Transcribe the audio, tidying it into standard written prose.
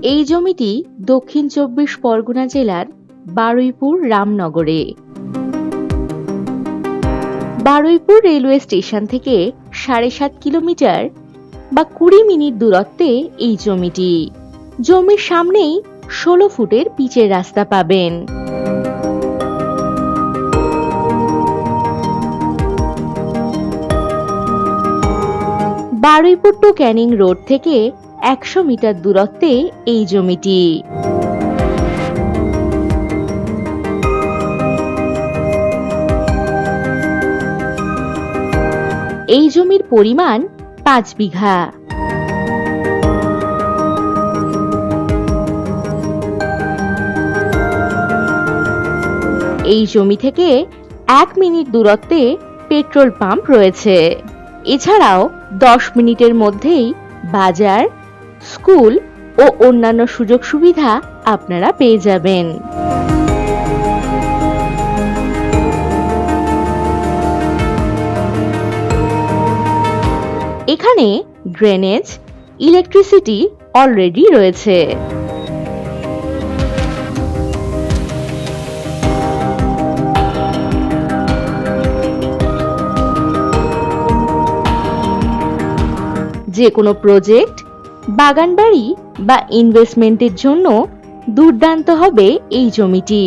এই জমিটি দক্ষিণ ২৪ পরগনা জেলার বারুইপুর রামনগরে। বারুইপুর রেলওয়ে স্টেশন থেকে ৭.৫ কিলোমিটার বা ২০ মিনিট দূরত্বে এই জমিটি। জমির সামনেই ১৬ ফুটের পিচের রাস্তা পাবেন। বারুইপুর টু ক্যানিং রোড থেকে ১০০ মিটার দূরত্বে এই জমিটি। এই জমির পরিমাণ ৫ বিঘা। এই জমি থেকে ১ মিনিট দূরত্বে পেট্রোল পাম্প রয়েছে। এছাড়াও ১০ মিনিটের মধ্যেই বাজার, স্কুল ও অন্যান্য সুযোগ সুবিধা আপনারা পেয়ে যাবেন। এখানে ড্রেনেজ, ইলেকট্রিসিটি অলরেডি রয়েছে। যে কোনো প্রজেক্ট, বাগানবাড়ি বা ইনভেস্টমেন্টের জন্য দুর্দান্ত হবে এই জমিটি।